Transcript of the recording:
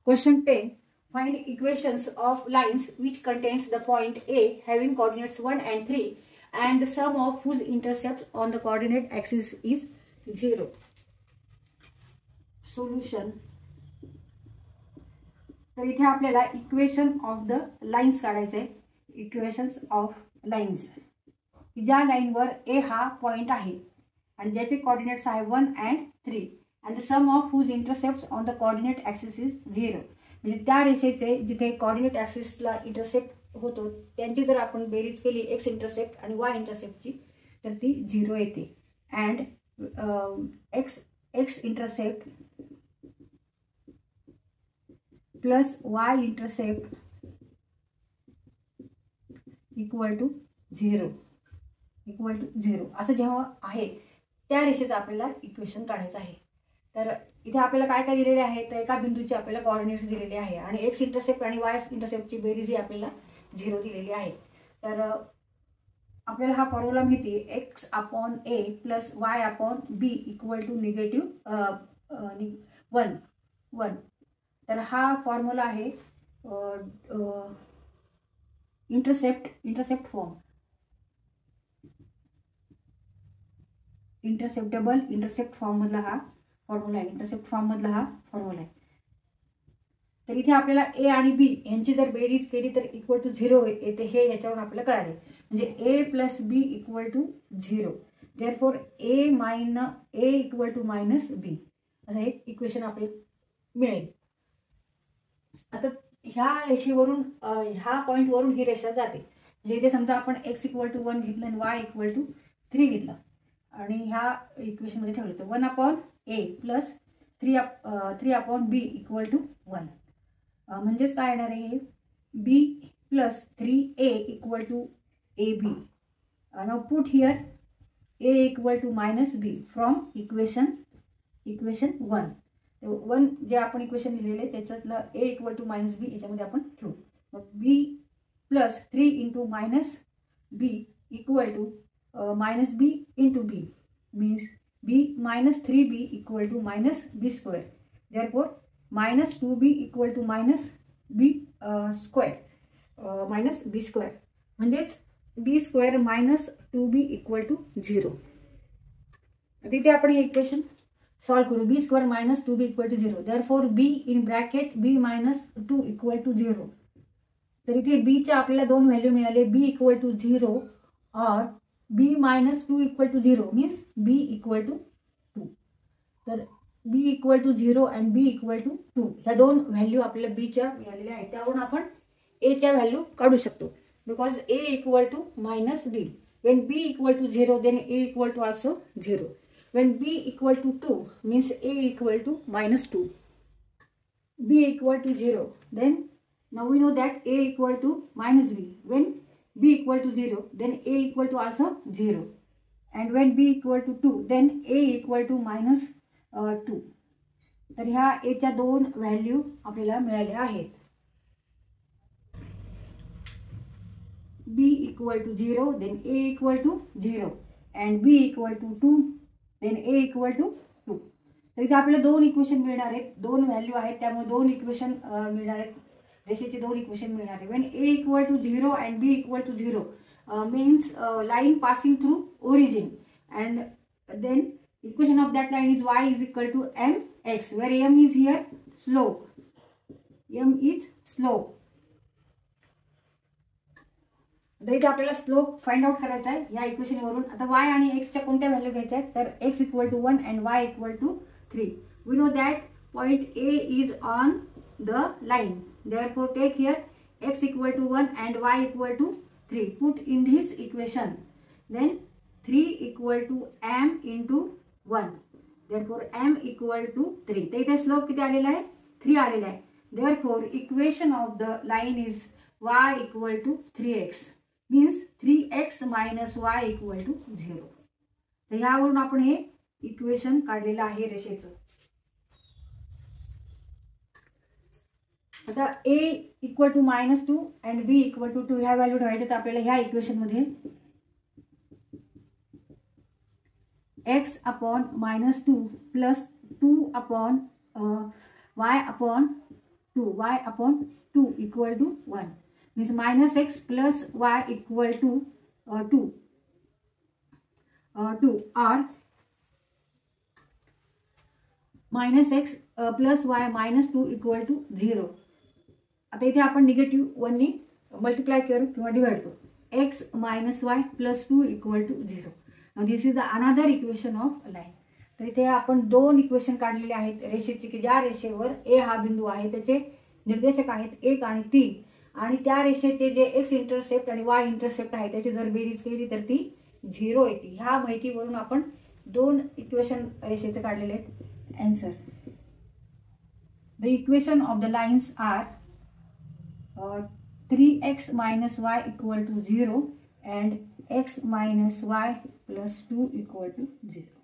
Question 10. Find equations of lines which contains the point A having coordinates 1 and 3 and the sum of whose intercept on the coordinate axis is 0. Solution. तर इथे आपल्याला equation of the lines काढायचे आहे. Equations of lines. ज्या लाईनवर ए हा point आहे आणि ज्याचे कोऑर्डिनेट्स आहे 1 and 3 and the sum of whose intercepts on the coordinate axis is 0. म्हणजे त्या रेषेचे जिथे कोऑर्डिनेट ॲक्सिसला इंटरसेक्ट होतो त्यांची जर आपण बेरीज केली एक्स इंटरसेप्ट आणि वाय इंटरसेप्टची तर ती 0 येते. And x intercept plus y intercept equal to 0 असं जेव्हा आहे त्या रेषेचं आपल्याला इक्वेशन काढायचं आहे. तर इथे आपल्याला काय काय दिलेले आहे तर एका बिंदूचे आपल्याला कोऑर्डिनेट्स दिलेले आहे आणि एक्स इंटरसेप्ट आणि वाय इंटरसेप्टची बेरीज ही आपल्याला 0 दिलेली आहे. तर आपल्याला हा फॉर्म्युला माहिती आहे x upon A plus y upon B equal to -1. तर हा फॉर्म्युला आहे इंटरसेप्ट फॉर्म. इंटरसेप्ट फॉर्म मधला हा फॉर्म्युला आहे. तर इथे आपल्याला ए आणि बी यांची जर बेरीज केली तर इक्वल टू 0 येते. हे याच्यावरून आपल्याला कळाले. म्हणजे A plus B equal to 0. Therefore A equal to minus B असं एक इक्वेशन आपल्याला मिळेल. आता ह्या रेषेवरून ह्या पॉईंटवरून ही रेषा जाते. म्हणजे इथे समजा आपण एक्स इक्वल टू 1 घेतलं आणि वाय इक्वल टू 3 घेतलं आणि ह्या इक्वेशनमध्ये ठेवलं तर 1 upon A plus 3 upon B equal to 1. म्हणजेच काय येणार आहे B plus 3a equal to A B. Now put here A equal to minus B from equation 1. 1 जे आपण इक्वेशन लिहिलेले त्याच्यातलं A equal to minus B याच्यामध्ये आपण ठेवू. मग B plus 3 into minus B equal to minus B into B means b minus 3b equal to minus b square. Therefore minus 2b equal to minus b square म्हणजेच b square minus 2b equal to 0. तिथे आपण हे equation solve करू. b square minus 2b equal to 0. Therefore b in bracket b minus 2 equal to 0. तर इथे b च्या आपल्याला दोन व्हॅल्यू मिळाले b equal to 0 और b minus 2 equal to 0 means b equal to 2. तर b equal to 0 and b equal to 2 ह्या दोन व्हॅल्यू आपल्याला b च्या मिळालेल्या आहेत. त्यावरून आपण a च्या व्हॅल्यू काढू शकतो. Because a equal to minus b. When b equal to 0 then a equal to also 0. When b equal to 2 means a equal to minus 2. b equal to 0 then now we know that a equal to minus b. When b equal to 0 then a equal to also 0 and when b equal to 2 then a equal to minus 2. तर ह्या a च्या दोन value आपल्याला मिळाल्या आहेत. b equal to 0 then a equal to 0 and b equal to 2 then a equal to 2. तर इथे आपल्याला दोन इक्वेशन मिळणार आहेत. दोन व्हॅल्यू आहेत त्यामुळे दोन इक्वेशन मिळणार आहेत. रेषेचे दोन इक्वेशन मिळणार आहे. when a equal to 0 and b equal to 0 means line passing through origin and then equation of that line is y is equal to mx where m is here slope. आता इथे आपल्याला slope find out करायचा आहे या equation वरून. आता y आणि x च्या कोणत्या व्हॅल्यू घ्यायच्या आहेत तर x equal to 1 and y equal to 3. We know that point a is on the line. Therefore take here x equal to 1 and y equal to 3. Put in this equation. Then 3 equal to m into 1. Therefore m equal to 3. तर इथे slope किती आलेला आहे 3 आलेला आहे. Therefore equation of the line is y equal to 3x means 3x minus y equal to 0. तर ह्यावरून आपण हे इक्वेशन काढलेलं आहे रेषेचं. आता a equal to -2 and b equal to 2 ह्या व्हॅल्यू ठेवायच्या. तर आपल्याला ह्या इक्वेशन मध्ये x upon -2 plus 2 upon y upon 2 y upon 2 equal to 1 means minus x plus y equal to 2 or minus x plus y minus 2 equal to 0. आता इथे आपण negative 1 ने मल्टिप्लाय करू किंवा डिवाइड करू. x minus y plus 2 equal to 0. Now this is the another equation of line. तर इथे आपण दोन इक्वेशन काढलेले आहेत रेषेचे की ज्या रेषेवर a हा बिंदू आहे त्याचे निर्देशक आहेत 1 आणि 3 आणि त्या रेषेचे जे x इंटरसेप्ट आणि y इंटरसेप्ट आहे त्याची जर बेरीज केली तर ती 0 येते. ह्या माहितीवरून आपण दोन इक्वेशन रेषेचे काढलेले आहेत. Answer the equation of the lines are 3x minus y equal to 0 and x minus y plus 2 equal to 0.